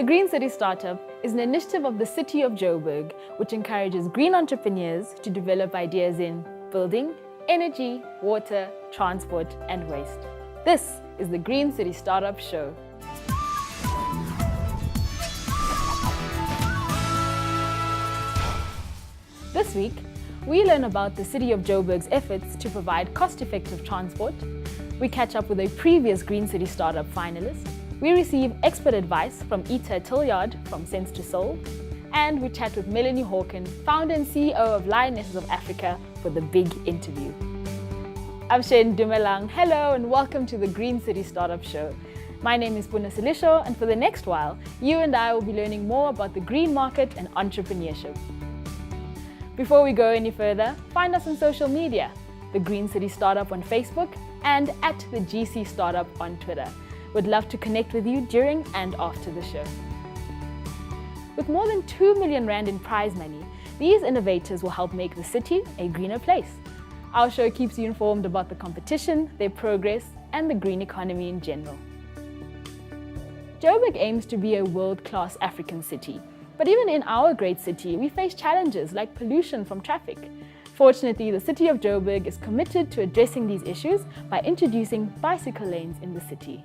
The Green City Startup is an initiative of the City of Joburg, which encourages green entrepreneurs to develop ideas in building, energy, water, transport, and waste. This is the Green City Startup Show. This week, we learn about the City of Joburg's efforts to provide cost-effective transport. We catch up with a previous Green City Startup finalist. We receive expert advice from Ita Tilliard from Sense to Soul. And we chat with Melanie, founder and CEO of Lionesses of Africa, for the big interview. I'm Shane Dumelang. Hello and welcome to the Green City Startup Show. My name is Puna Silisho, and for the next while, you and I will be learning more about the green market and entrepreneurship. Before we go any further, find us on social media, the Green City Startup on Facebook and at the GC Startup on Twitter. We'd love to connect with you during and after the show. With more than 2 million Rand in prize money, these innovators will help make the city a greener place. Our show keeps you informed about the competition, their progress, and the green economy in general. Joburg aims to be a world-class African city. But even in our great city, we face challenges like pollution from traffic. Fortunately, the City of Joburg is committed to addressing these issues by introducing bicycle lanes in the city.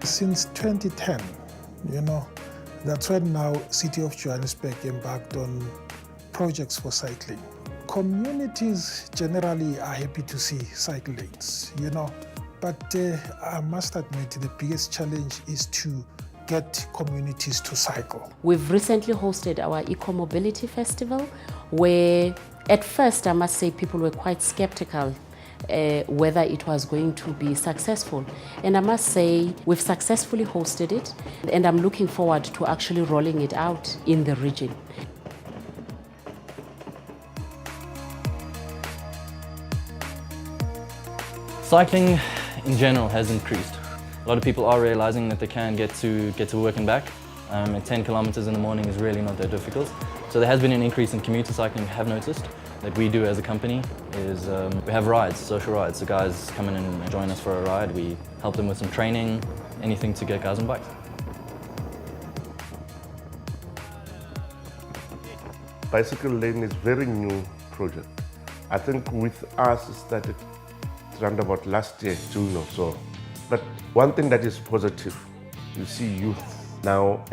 Since 2010, that's when now City of Johannesburg embarked on projects for cycling. Communities generally are happy to see cycle lanes, but I must admit the biggest challenge is to get communities to cycle. We've recently hosted our Eco-Mobility Festival, where at first I must say people were quite skeptical whether it was going to be successful. And I must say we've successfully hosted it, and I'm looking forward to actually rolling it out in the region. Cycling in general has increased. A lot of people are realizing that they can get to work and back. At 10 kilometers in the morning is really not that difficult. So there has been an increase in commuter cycling. We have noticed that we do as a company is we have rides, social rides. So guys come in and join us for a ride. We help them with some training, anything to get guys on bikes. Bicycle lane is very new project. I think with us it started around about last year, June or so. But one thing that is positive, you see youth now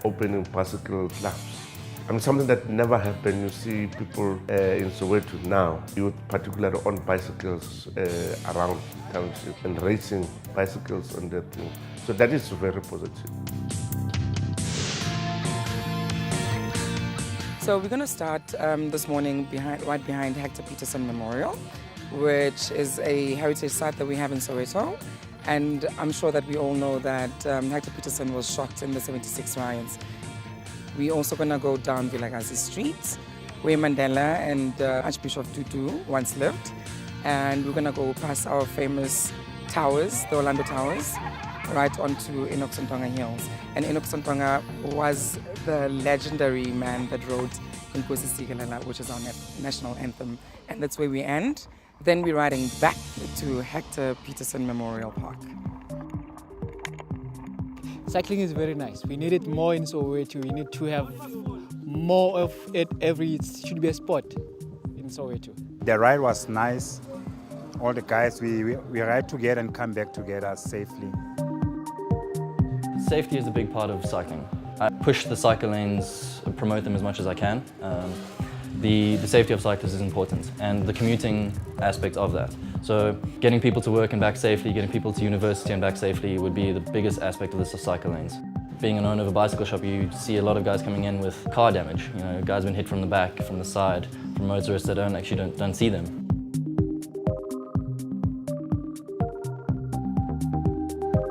opening bicycle clubs. Something that never happened. You see people in Soweto now, youth particularly on bicycles around township and racing bicycles on that thing. So that is very positive. So we're going to start this morning right behind Hector Peterson Memorial, which is a heritage site that we have in Soweto. And I'm sure that we all know that Hector Peterson was shot in the 76 riots. We're also going to go down Vilakazi Street, where Mandela and Archbishop Tutu once lived. And we're going to go past our famous towers, the Orlando Towers, right onto Enoch Sontonga Hills. And Enoch Sontonga was the legendary man that wrote Nkosi Sikelel, which is our national anthem. And that's where we end. Then we're riding back to Hector Peterson Memorial Park. Cycling is very nice. We need it more in Soweto. We need to have more of it it should be a sport in Soweto. The ride was nice. All the guys, we ride together and come back together safely. Safety is a big part of cycling. I push the cycle lanes, promote them as much as I can. The safety of cyclists is important, and the commuting aspect of that. So getting people to work and back safely, getting people to university and back safely would be the biggest aspect of this cycle lanes. Being an owner of a bicycle shop, you see a lot of guys coming in with car damage. Guys been hit from the back, from the side, from motorists that don't see them.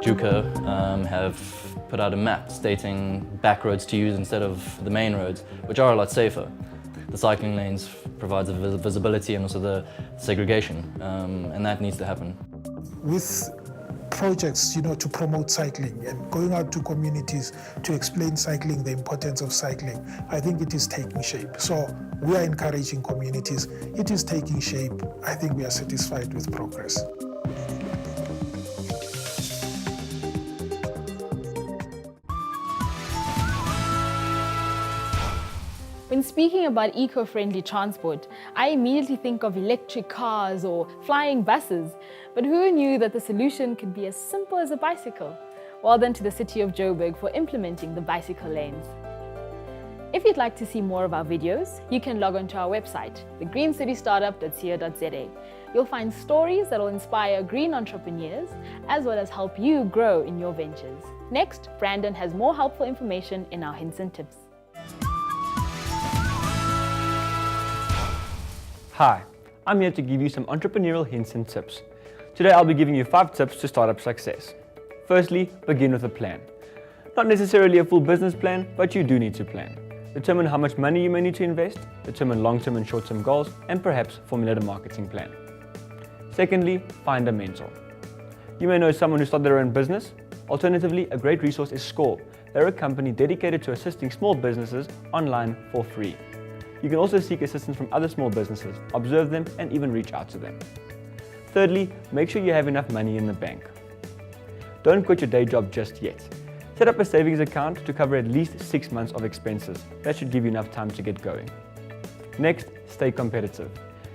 JUCA have put out a map stating back roads to use instead of the main roads, which are a lot safer. The cycling lanes provides the visibility and also the segregation, and that needs to happen. with projects, to promote cycling and going out to communities to explain cycling, the importance of cycling. I think it is taking shape. So we are encouraging communities. It is taking shape. I think we are satisfied with progress. When speaking about eco-friendly transport, I immediately think of electric cars or flying buses. But who knew that the solution could be as simple as a bicycle? Well done to the City of Joburg for implementing the bicycle lanes. If you'd like to see more of our videos, you can log on to our website, TheGreenCityStartup.co.za. You'll find stories that will inspire green entrepreneurs, as well as help you grow in your ventures. Next, Brandon has more helpful information in our hints and tips. Hi, I'm here to give you some entrepreneurial hints and tips. Today I'll be giving you 5 tips to startup success. Firstly, begin with a plan. Not necessarily a full business plan, but you do need to plan. Determine how much money you may need to invest, determine long-term and short-term goals, and perhaps formulate a marketing plan. Secondly, find a mentor. You may know someone who started their own business. Alternatively, a great resource is Score. They're a company dedicated to assisting small businesses online for free. You can also seek assistance from other small businesses, observe them, and even reach out to them. Thirdly, make sure you have enough money in the bank. Don't quit your day job just yet. Set up a savings account to cover at least 6 months of expenses. That should give you enough time to get going. Next, stay competitive.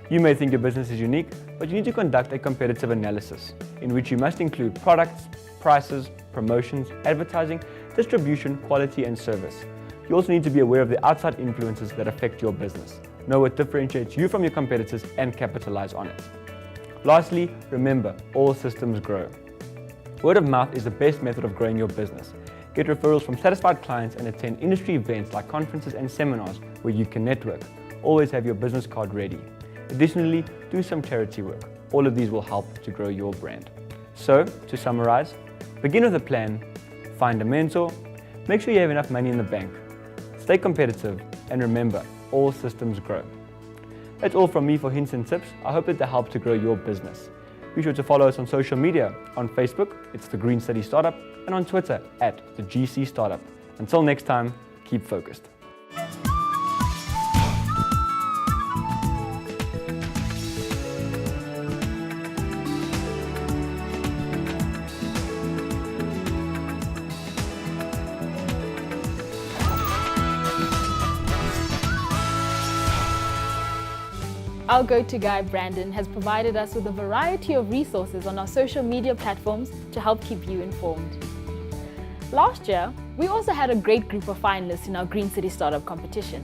You may think your business is unique, but you need to conduct a competitive analysis, in which you must include products, prices, promotions, advertising, distribution, quality, and service. You also need to be aware of the outside influences that affect your business. Know what differentiates you from your competitors and capitalize on it. Lastly, remember, all systems grow. Word of mouth is the best method of growing your business. Get referrals from satisfied clients and attend industry events like conferences and seminars where you can network. Always have your business card ready. Additionally, do some charity work. All of these will help to grow your brand. So, to summarize, begin with a plan, find a mentor, make sure you have enough money in the bank, stay competitive, and remember, all systems grow. That's all from me for hints and tips. I hope that they help to grow your business. Be sure to follow us on social media. On Facebook, it's The Green City Startup, and on Twitter, @TheGC Startup. Until next time, keep focused. Our go-to guy, Brandon, has provided us with a variety of resources on our social media platforms to help keep you informed. Last year, we also had a great group of finalists in our Green City Startup competition.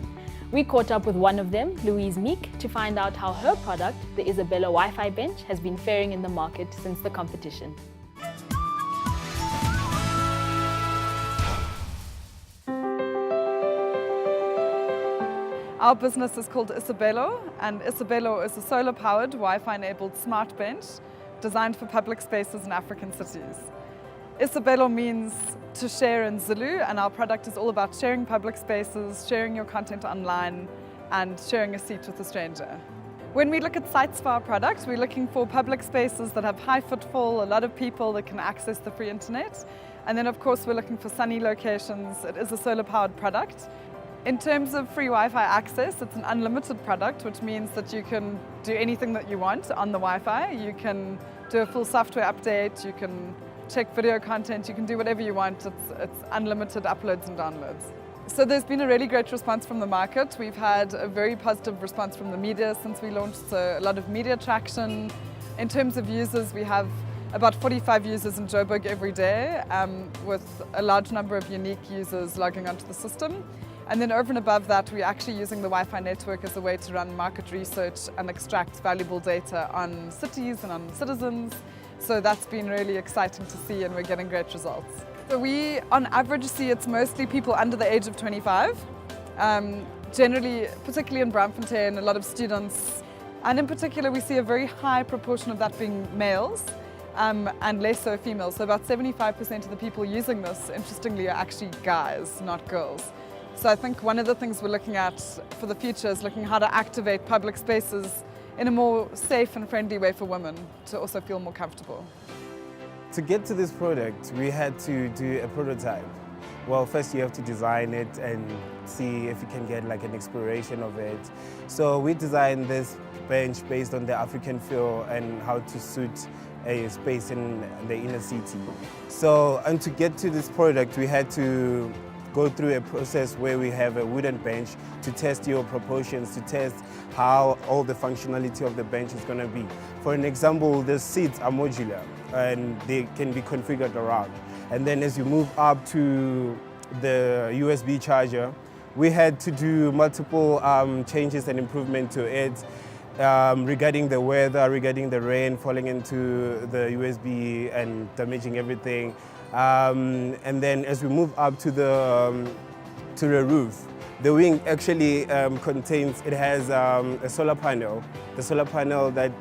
We caught up with one of them, Louise Meek, to find out how her product, the Isabella Wi-Fi bench, has been faring in the market since the competition. Our business is called Isabella, and Isabella is a solar-powered, Wi-Fi-enabled smart bench designed for public spaces in African cities. Isabella means to share in Zulu, and our product is all about sharing public spaces, sharing your content online, and sharing a seat with a stranger. When we look at sites for our product, we're looking for public spaces that have high footfall, a lot of people that can access the free internet. And then of course we're looking for sunny locations. It is a solar-powered product. In terms of free Wi-Fi access, it's an unlimited product, which means that you can do anything that you want on the Wi-Fi. You can do a full software update, you can check video content, you can do whatever you want. It's unlimited uploads and downloads. So there's been a really great response from the market. We've had a very positive response from the media since we launched, so a lot of media traction. In terms of users, we have about 45 users in Joburg every day, with a large number of unique users logging onto the system. And then over and above that, we're actually using the Wi-Fi network as a way to run market research and extract valuable data on cities and on citizens. So that's been really exciting to see, and we're getting great results. So we, on average, see it's mostly people under the age of 25. Generally, particularly in Braamfontein, a lot of students. And in particular, we see a very high proportion of that being males. And less so females. So about 75% of the people using this, interestingly, are actually guys, not girls. So I think one of the things we're looking at for the future is looking how to activate public spaces in a more safe and friendly way for women to also feel more comfortable. To get to this product, we had to do a prototype. Well, first you have to design it and see if you can get like an inspiration of it. So we designed this bench based on the African feel and how to suit a space in the inner city. So, and to get to this product, we had to go through a process where we have a wooden bench to test your proportions, to test how all the functionality of the bench is going to be. For an example, the seats are modular and they can be configured around. And then as you move up to the USB charger, we had to do multiple changes and improvement to it regarding the weather, regarding the rain falling into the USB and damaging everything. And then as we move up to the roof, the wing actually contains, it has a solar panel. The solar panel that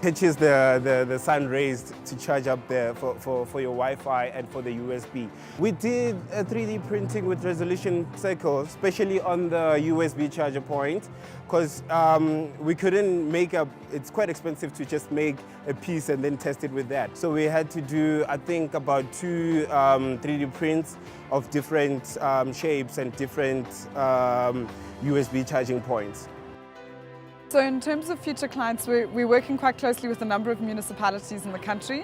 catches the sun rays to charge up there for your Wi-Fi and for the USB. We did a 3D printing with resolution cycles, especially on the USB charger point, because we couldn't make it's quite expensive to just make a piece and then test it with that. So we had to do, I think, about 2 3D prints of different shapes and different USB charging points. So in terms of future clients, we're working quite closely with a number of municipalities in the country,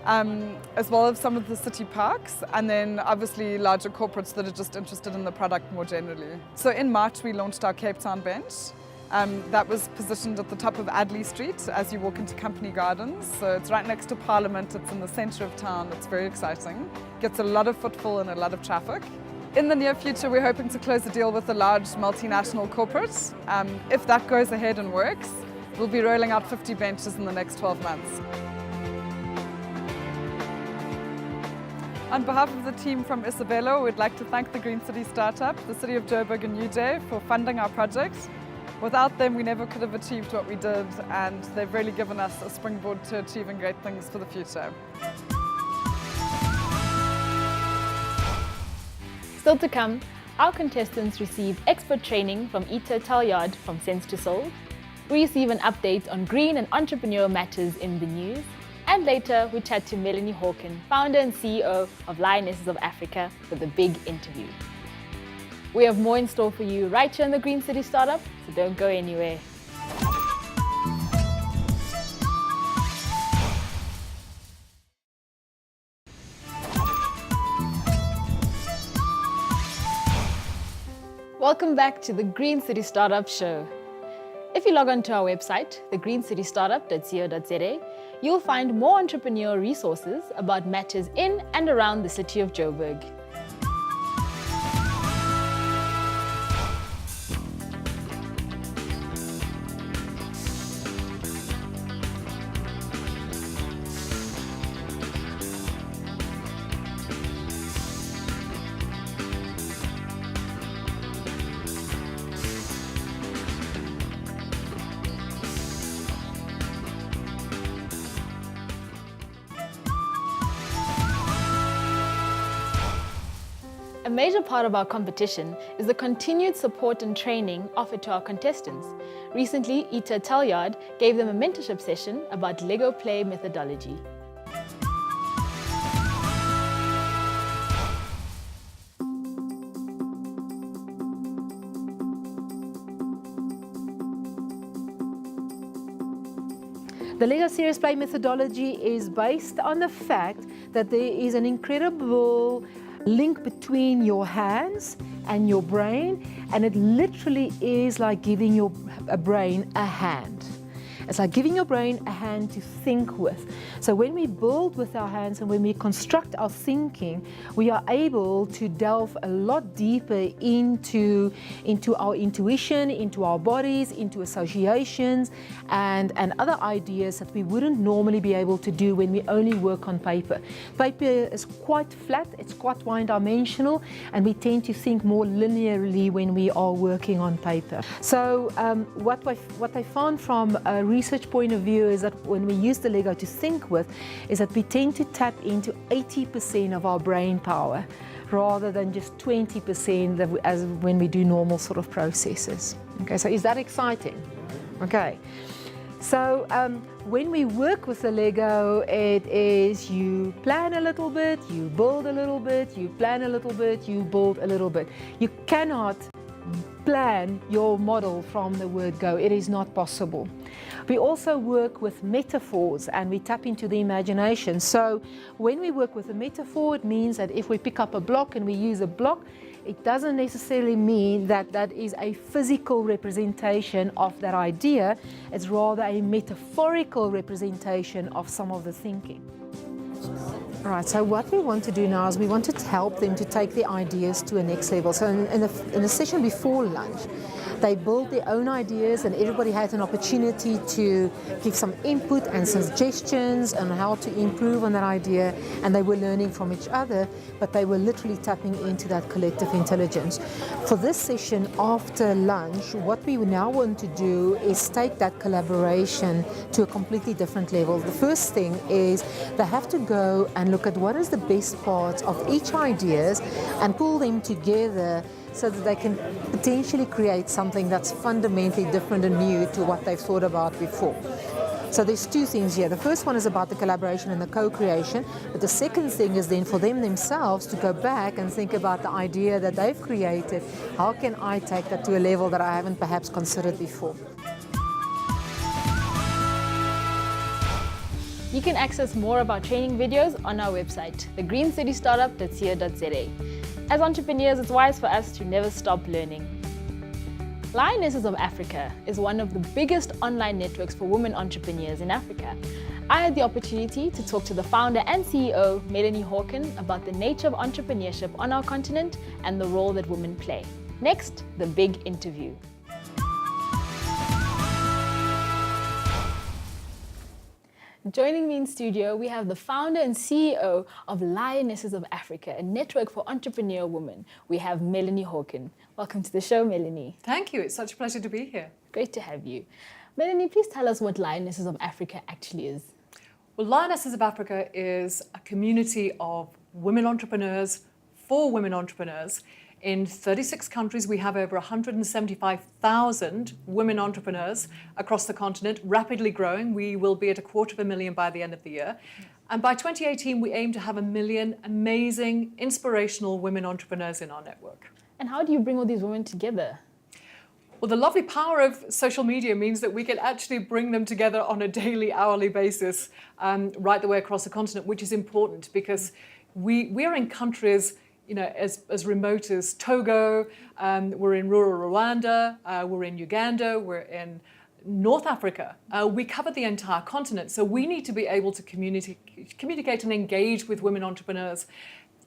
as well as some of the city parks, and then obviously larger corporates that are just interested in the product more generally. So in March, we launched our Cape Town bench. That was positioned at the top of Adley Street as you walk into Company Gardens. So it's right next to Parliament, it's in the centre of town, it's very exciting. Gets a lot of footfall and a lot of traffic. In the near future, we're hoping to close a deal with a large multinational corporate. If that goes ahead and works, we'll be rolling out 50 benches in the next 12 months. On behalf of the team from Isabella, we'd like to thank the Green City Startup, the City of Joburg and UJ for funding our project. Without them, we never could have achieved what we did, and they've really given us a springboard to achieving great things for the future. Still to come, our contestants receive expert training from Ita Talyard from Sense to Soul. We receive an update on green and entrepreneurial matters in the news. And later, we chat to Melanie Hawken, founder and CEO of Lionesses of Africa, with a big interview. We have more in store for you right here in the Green City Startup, so don't go anywhere. Welcome back to the Green City Startup Show. If you log on to our website, thegreencitystartup.co.za, you'll find more entrepreneurial resources about matters in and around the City of Joburg. A major part of our competition is the continued support and training offered to our contestants. Recently, Ita Talyard gave them a mentorship session about Lego play methodology. The Lego Serious Play methodology is based on the fact that there is an incredible link between your hands and your brain, and it literally is like giving your brain a hand. It's like giving your brain a hand to think with. So when we build with our hands and when we construct our thinking, we are able to delve a lot deeper into our intuition, into our bodies, into associations and other ideas that we wouldn't normally be able to do when we only work on paper. Paper is quite flat, it's quite one-dimensional, and we tend to think more linearly when we are working on paper. So what I found from a research point of view is that when we use the Lego to think with, is that we tend to tap into 80% of our brain power rather than just 20% as when we do normal sort of processes. Okay, so is that exciting? Okay. So when we work with the Lego, it is you plan a little bit, you build a little bit, you plan a little bit, you build a little bit. You cannot plan your model from the word go. It is not possible. We also work with metaphors and we tap into the imagination. So when we work with a metaphor, it means that if we pick up a block and we use a block, it doesn't necessarily mean that that is a physical representation of that idea. It's rather a metaphorical representation of some of the thinking. All right, so what we want to do now is we want to help them to take their ideas to a next level. So in the session before lunch, they built their own ideas and everybody had an opportunity to give some input and suggestions on how to improve on that idea, and they were learning from each other, but they were literally tapping into that collective intelligence. For this session after lunch, what we now want to do is take that collaboration to a completely different level. The first thing is they have to go and look at what is the best parts of each ideas and pull them together so that they can potentially create something that's fundamentally different and new to what they've thought about before. So there's two things here. The first one is about the collaboration and the co-creation, but the second thing is then for them themselves to go back and think about the idea that they've created. How can I take that to a level that I haven't perhaps considered before? You can access more of our training videos on our website, TheGreenCityStartup.co.za. As entrepreneurs, it's wise for us to never stop learning. Lionesses of Africa is one of the biggest online networks for women entrepreneurs in Africa. I had the opportunity to talk to the founder and CEO, Melanie Hawken, about the nature of entrepreneurship on our continent and the role that women play. Next, the big interview. Joining me in studio, we have the founder and CEO of Lionesses of Africa, a network for entrepreneur women. We have Melanie Hawken. Welcome to the show, Melanie. Thank you. It's such a pleasure to be here. Great to have you. Melanie, please tell us what Lionesses of Africa actually is. Well, Lionesses of Africa is a community of women entrepreneurs for women entrepreneurs. In 36 countries, we have over 175,000 women entrepreneurs across the continent, rapidly growing. We will be at 250,000 by the end of the year. And by 2018, we aim to have 1 million amazing, inspirational women entrepreneurs in our network. And how do you bring all these women together? Well, the lovely power of social media means that we can actually bring them together on a daily, hourly basis, right the way across the continent, which is important because we are in countries as remote as Togo, we're in rural Rwanda, we're in Uganda, we're in North Africa. We cover the entire continent, so we need to be able to communicate and engage with women entrepreneurs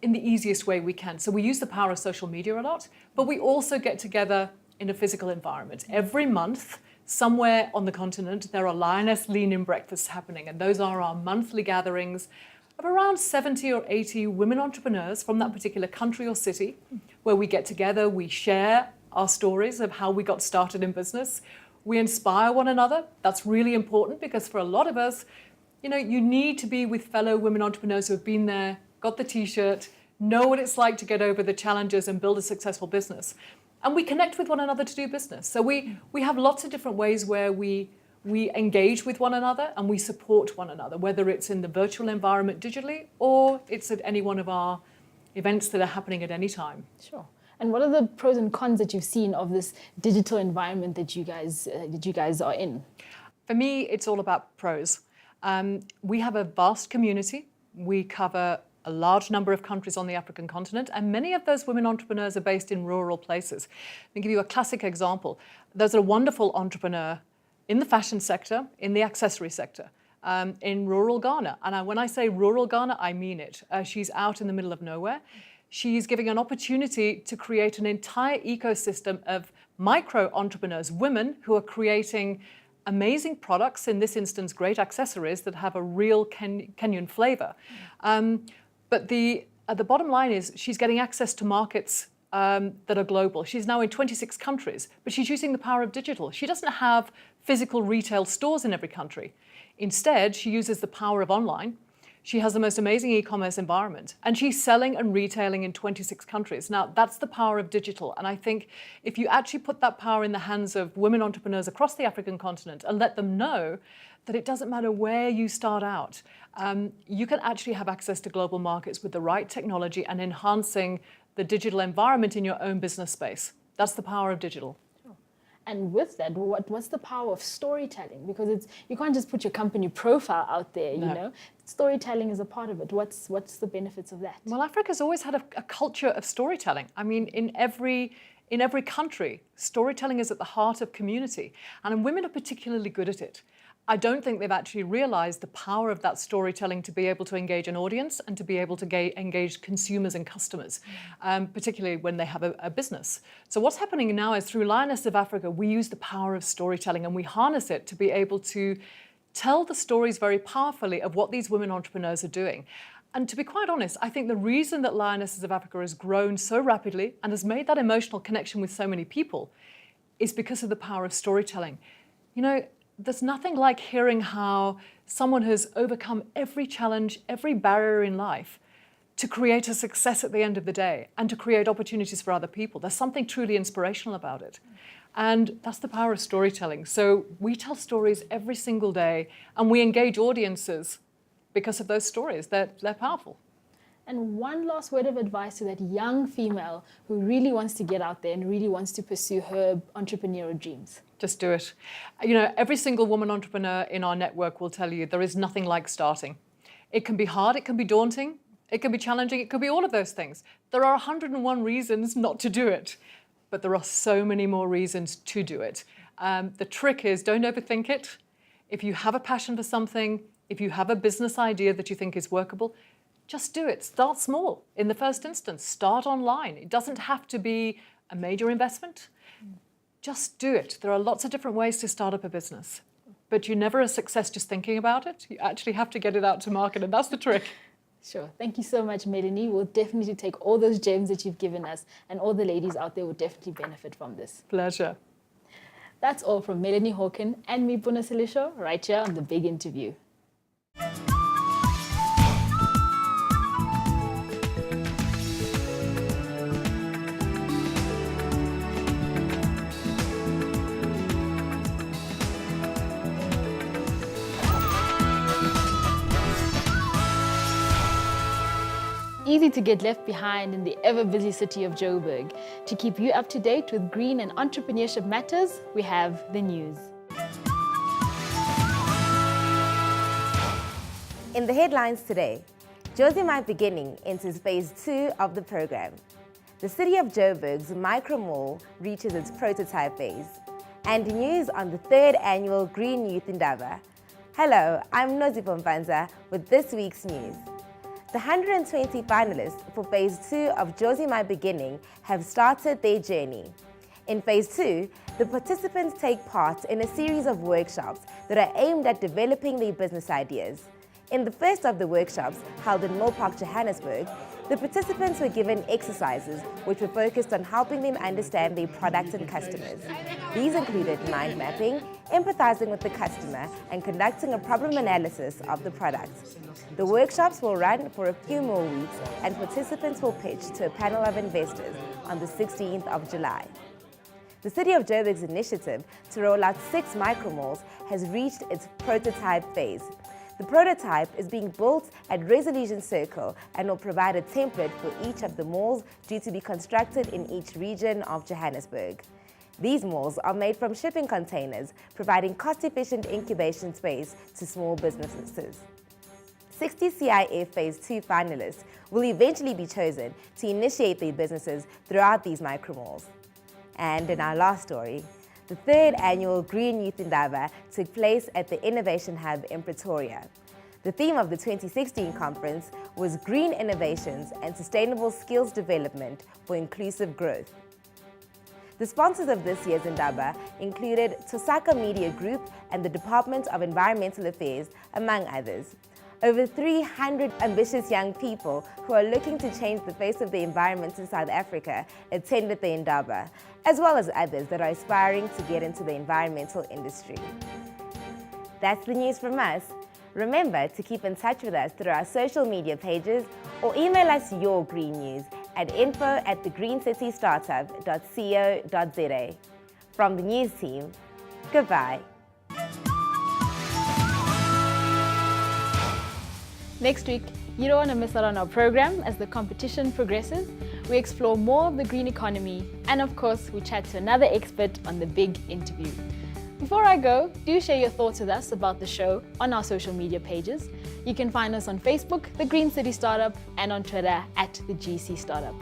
in the easiest way we can. So we use the power of social media a lot, but we also get together in a physical environment. Every month, somewhere on the continent, there are Lioness Lean-In breakfasts happening, and those are our monthly gatherings of around 70 or 80 women entrepreneurs from that particular country or city, where we get together, we share our stories of how we got started in business. We inspire one another. That's really important because for a lot of us, you need to be with fellow women entrepreneurs who have been there, got the t-shirt, know what it's like to get over the challenges and build a successful business. And we connect with one another to do business. So we have lots of different ways where we engage with one another and we support one another, whether it's in the virtual environment digitally or it's at any one of our events that are happening at any time. Sure. And what are the pros and cons that you've seen of this digital environment that you guys are in? For me, it's all about pros. We have a vast community. We cover a large number of countries on the African continent, and many of those women entrepreneurs are based in rural places. Let me give you a classic example. There's a wonderful entrepreneur in the fashion sector, in the accessory sector, in rural Ghana. And when I say rural Ghana, I mean it. She's out in the middle of nowhere. She's giving an opportunity to create an entire ecosystem of micro entrepreneurs, women who are creating amazing products, in this instance, great accessories that have a real Kenyan flavor. But the bottom line is she's getting access to markets that are global. She's now in 26 countries, but she's using the power of digital. She doesn't have physical retail stores in every country. Instead, she uses the power of online She has the most amazing e-commerce environment, and she's selling and retailing in 26 countries. Now, that's the power of digital. And I think if you actually put that power in the hands of women entrepreneurs across the African continent and let them know that it doesn't matter where you start out, you can actually have access to global markets with the right technology and enhancing the digital environment in your own business space. That's the power of digital. And with that, what's the power of storytelling? Because you can't just put your company profile out there, you know. Storytelling is a part of it. What's the benefits of that? Well, Africa's always had a culture of storytelling. I mean, in every country, storytelling is at the heart of community, and women are particularly good at it. I don't think they've actually realized the power of that storytelling to be able to engage an audience and to be able to engage consumers and customers, particularly when they have a business. So what's happening now is through Lionesses of Africa, we use the power of storytelling and we harness it to be able to tell the stories very powerfully of what these women entrepreneurs are doing. And to be quite honest, I think the reason that Lionesses of Africa has grown so rapidly and has made that emotional connection with so many people is because of the power of storytelling. You know, there's nothing like hearing how someone has overcome every challenge, every barrier in life to create a success at the end of the day and to create opportunities for other people. There's something truly inspirational about it. And that's the power of storytelling. So we tell stories every single day and we engage audiences because of those stories. They're powerful. And one last word of advice to that young female who really wants to get out there and really wants to pursue her entrepreneurial dreams. Just do it. You know, every single woman entrepreneur in our network will tell you there is nothing like starting. It can be hard, it can be daunting, it can be challenging, it could be all of those things. There are 101 reasons not to do it, but there are so many more reasons to do it. The trick is don't overthink it. If you have a passion for something, if you have a business idea that you think is workable, just do it. Start small in the first instance. Start online. It doesn't have to be a major investment. Just do it. There are lots of different ways to start up a business, but you're never a success just thinking about it. You actually have to get it out to market, and that's the trick. Sure. Thank you so much, Melanie. We'll definitely take all those gems that you've given us, and all the ladies out there will definitely benefit from this. Pleasure. That's all from Melanie Hawken and me, Puna Silisho, right here on The Big Interview. Easy to get left behind in the ever-busy city of Joburg. To keep you up to date with green and entrepreneurship matters, we have the news. In the headlines today, Josie My Beginning enters phase 2 of the program. The City of Joburg's micro mall reaches its prototype phase. And news on the 3rd annual Green Youth Indaba. Hello, I'm Nozipo Mpanza with this week's news. The 120 finalists for Phase 2 of Josie My Beginning have started their journey. In Phase 2, the participants take part in a series of workshops that are aimed at developing their business ideas. In the first of the workshops, held in Millpark, Johannesburg, the participants were given exercises which were focused on helping them understand their product and customers. These included mind mapping, empathizing with the customer, and conducting a problem analysis of the product. The workshops will run for a few more weeks, and participants will pitch to a panel of investors on the 16th of July. The City of Joburg's initiative to roll out 6 micro-malls has reached its prototype phase. The prototype is being built at Resolution Circle and will provide a template for each of the malls due to be constructed in each region of Johannesburg. These malls are made from shipping containers, providing cost-efficient incubation space to small businesses. 60 CIF Phase 2 finalists will eventually be chosen to initiate their businesses throughout these micro-malls. And in our last story, the 3rd annual Green Youth Indaba took place at the Innovation Hub in Pretoria. The theme of the 2016 conference was Green Innovations and Sustainable Skills Development for Inclusive Growth. The sponsors of this year's Indaba included Tosaka Media Group and the Department of Environmental Affairs, among others. Over 300 ambitious young people who are looking to change the face of the environment in South Africa attended the Indaba, as well as others that are aspiring to get into the environmental industry. That's the news from us. Remember to keep in touch with us through our social media pages or email us your green news at info@TheGreenCityStartup.co.za. From the news team, goodbye. Next week, you don't want to miss out on our program as the competition progresses. We explore more of the green economy and of course, we chat to another expert on the big interview. Before I go, do share your thoughts with us about the show on our social media pages. You can find us on Facebook, The Green City Startup, and on Twitter @TheGC Startup.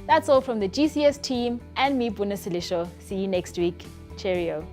That's all from the GCS team and me, Buna Silisho. See you next week. Cheerio.